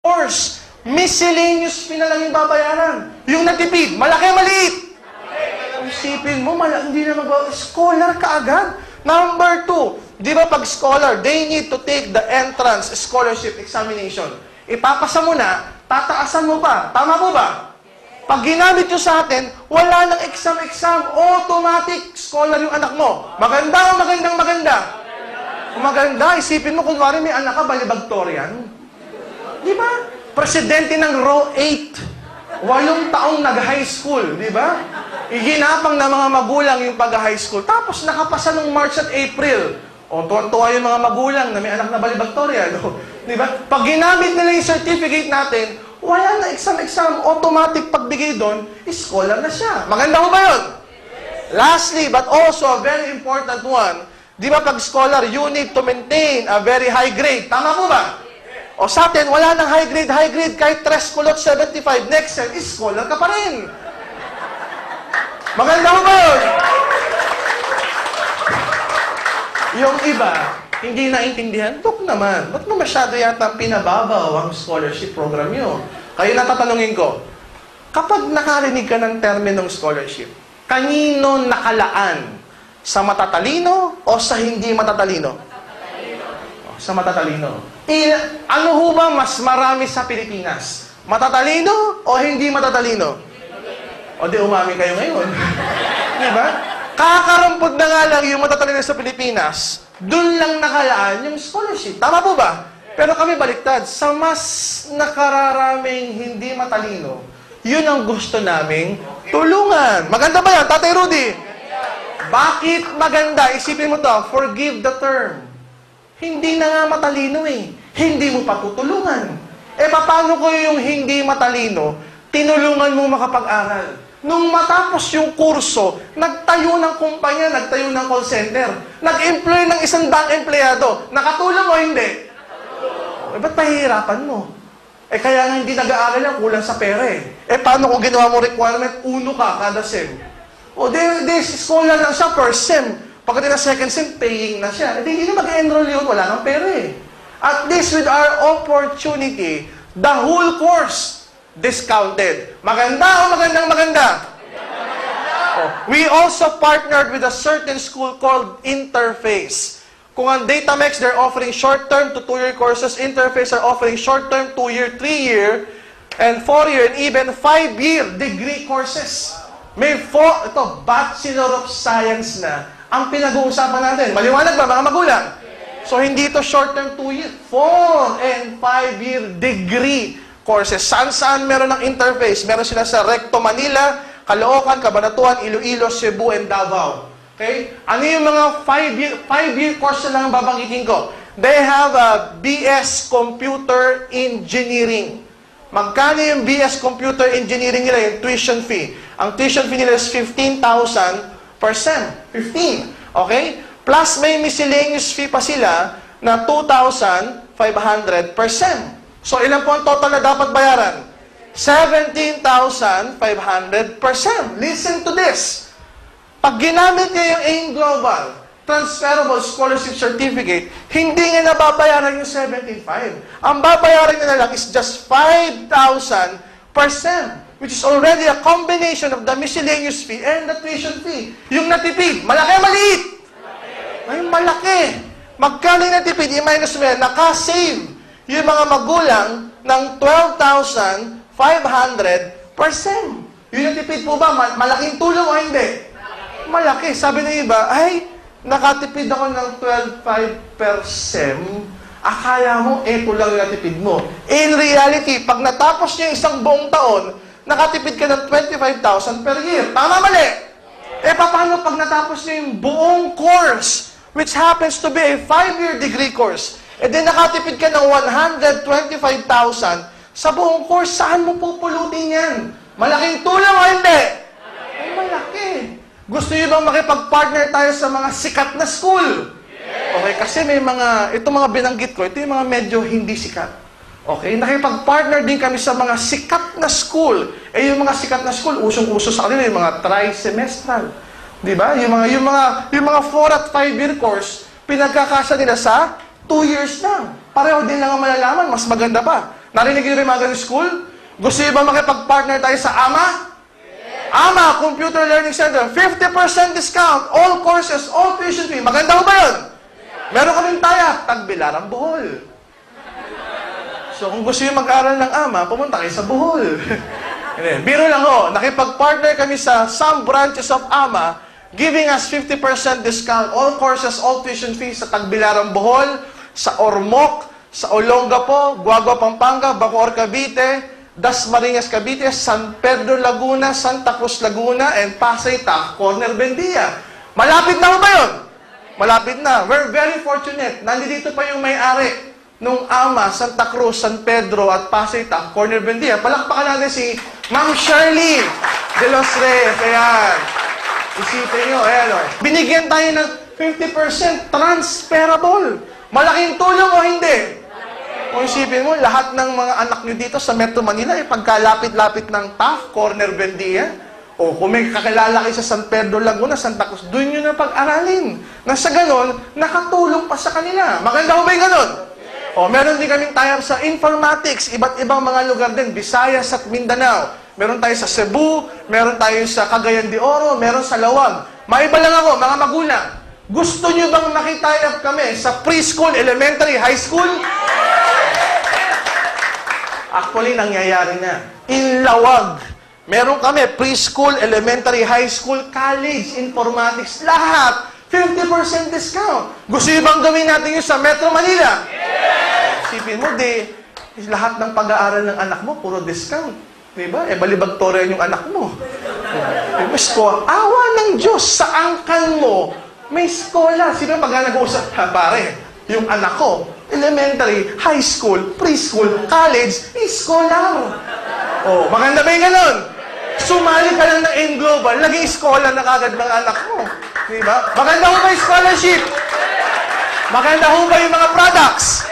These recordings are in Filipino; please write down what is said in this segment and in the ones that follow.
course, miscellaneous fee na lang yung babayaran. Yung natipid, malaki, maliit. Isipin mo, hindi na scholar ka agad. Number 2, di ba pag scholar, they need to take the entrance scholarship examination. Ipapasa mo na, tataasan mo pa. Tama po ba? Pag ginamit nyo sa atin, wala nang exam, automatic scholar yung anak mo. Maganda o maganda? Kung maganda, isipin mo, kunwari may anak ka, valedictorian. Di ba? Presidente ng row 8. 8 taong nag-high school, di ba? Iginapang ng mga magulang yung pag-high school. Tapos nakapasa nung March at April. O, tuwan-tuwa yung mga magulang na may anak na valedictorian. Di ba? Pag ginamit nila yung certificate natin, wala na exam, automatic pagbigay doon, scholar na siya. Maganda mo ba yun? Lastly, but also a very important one, di ba pag scholar, you need to maintain a very high grade. Tama po ba? O sa atin, wala nang high grade, kahit 3 kulot 75, next sem, scholar ka pa rin. Maganda mo ba yun? Yung iba, hindi naintindihan, Dok naman, ba't mo masyado yata pinababaw ang scholarship program nyo? Kayo natatanungin ko, kapag nakarinig ka ng terminong scholarship, kanino nakalaan? Sa matatalino o sa hindi matatalino? Sa matatalino. Ano ho ba mas marami sa Pilipinas? Matatalino o hindi matatalino? O di umami kayo ngayon. Diba? Kakarampod na nga lang yung matatalino sa Pilipinas, dun lang nakalaan yung scholarship. Tama po ba? Pero kami baliktad, sa mas nakararaming hindi matalino, yun ang gusto naming tulungan. Maganda ba yan, Tatay Rudy? Bakit maganda? Isipin mo to, forgive the term. Hindi na nga matalino eh. Hindi mo patutulungan. Paano ko yung hindi matalino, tinulungan mo makapag-aral? Nung matapos yung kurso, nagtayo ng kumpanya, nagtayo ng call center, nag-employ ng 100 empleyado. Nakatulong o hindi? Ba't pahihirapan mo? Kaya nga hindi nag-aaral yan, kulang sa pera eh. Paano kung ginawa mo requirement, 1 ka kada sem? Scholar lang siya per sem. Pagdating na second sem, paying na siya. Hindi na mag-enroll yun, wala nang pera eh. At least with our opportunity, the whole course, discounted. Maganda o maganda? We also partnered with a certain school called Interface. Kung ang Datamex, they're offering short-term to 2-year courses. Interface are offering short-term, 2-year, 3-year, and 4-year, and even 5-year degree courses. May Bachelor of Science na ang pinag-uusapan natin. Maliwanag ba, mga magulang? So, hindi ito short-term 2-year, 4 and 5-year degree courses. Saan-saan meron ng Interface? Meron sila sa Recto Manila, Caloocan, Cabanatuan, Iloilo, Cebu, and Davao. Okay? Ano yung mga 5-year course na lang babanggitin ko? They have a BS Computer Engineering. Magkano yung BS Computer Engineering nila, yung tuition fee? Ang tuition fee nila is 15,000 per sem. 15. Okay? Plus may miscellaneous fee pa sila na 2,500 per sem. So ilan po ang total na dapat bayaran? 17,500 per sem. Listen to this. Pag ginamit niya yung AIM Global Transferable Scholarship Certificate, hindi niya nababayaran yung 17,500. Ang babayaran niya na lang is just 5,000 per sem, which is already a combination of the miscellaneous fee and the tuition fee. Yung natipid, malaki o maliit? Ay, malaki. Magkano yung natipid? I-minus mo yan, nakasave yung mga magulang ng 12,500 per sem. Yung natipid po ba, malaking tulong o hindi? Malaki. Sabi ng iba, ay, nakatipid ako ng 12,500 per sem. Akala mo, eto lang yung natipid mo. In reality, pag natapos niyo isang buong taon, nakatipid ka ng 25,000 per year. Tama, mali? Paano pag natapos niyo yung buong course, which happens to be a 5-year degree course, then nakatipid ka ng 125,000 sa buong course, saan mo pupulutin yan? Malaking tulong o hindi? Ay, malaki. Gusto niyo bang makipag-partner tayo sa mga sikat na school? Okay, kasi may itong mga binanggit ko, ito yung mga medyo hindi sikat. Okay, nakipag-partner din kami sa mga sikat na school. Yung mga sikat na school, usong-uso sa kanila, yung mga tri-semestral. Di ba? Yung mga 4 at 5-year course, pinagkakasa nila sa 2 years lang. Pareho din lang ang malalaman, mas maganda pa. Narinig niyo rin mga ganun school? Gusto niyo ba makipag-partner tayo sa AMA? AMA, Computer Learning Center, 50% discount, all courses, all tuition fee. Maganda ba yun? Meron kaming tayak, Tagbilaran, Bohol. So kung gusto niyo mag-aral ng AMA, pumunta kayo sa Bohol. Biro lang ho, nakipag-partner kami sa some branches of AMA, giving us 50% discount, all courses, all tuition fees sa Tagbilaran, Bohol, sa Ormoc, sa Olongapo, Guagua, Pampanga, Bacoor, Cavite, Dasmariñas, Cavite, San Pedro, Laguna, Santa Cruz, Laguna, and Pasay, Tac, Corner, Bendia. Malapit na ba yun? Malapit na. We're very fortunate. Nandito pa yung may-ari nung AMA, Santa Cruz, San Pedro, at Pasay, Tac, Corner, Bendia. Palakpakan natin si Ma'am Shirley de los Reyes. Ayan. Isipin nyo, ayan o. Binigyan tayo ng 50% transferable. Malaking tulong o hindi? Kung isipin mo, lahat ng mga anak nyo dito sa Metro Manila, pagkalapit-lapit ng TAF, Corner Bendia, o kung may kakilala kayo sa San Pedro, Laguna, Santa Cruz, doon nyo na pag-aralin. Na sa ganon, nakatulong pa sa kanila. Maganda ko ba yung ganon? O, meron din kaming tie-up sa informatics, iba't ibang mga lugar din, Visayas at Mindanao. Meron tayo sa Cebu, meron tayo sa Cagayan de Oro, meron sa Lawag. Maiba lang ako, mga magulang. Gusto nyo bang makitayap kami sa preschool, elementary, high school? Actually, nangyayari na. In Lawag, meron kami preschool, elementary, high school, college, informatics, lahat. 50% discount. Gusto nyo bang gawin natin yun sa Metro Manila? Sipin mo, lahat ng pag-aaral ng anak mo, puro discount. Diba? Balibagtorian yung anak mo. Awa ng Diyos, sa angkan mo, may skola. Sino pag nag-uusap? Pare, yung anak ko, elementary, high school, preschool, college, scholar. Oh, maganda ba yung ganun? Sumali ka lang ng N-Global, naging scholar na kagad mga anak mo. Diba? Maganda ho ba yung scholarship? Maganda ho ba yung mga products?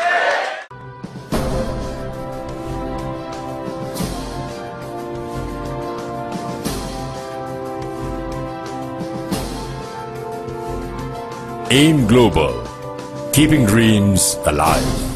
AIM Global, keeping dreams alive.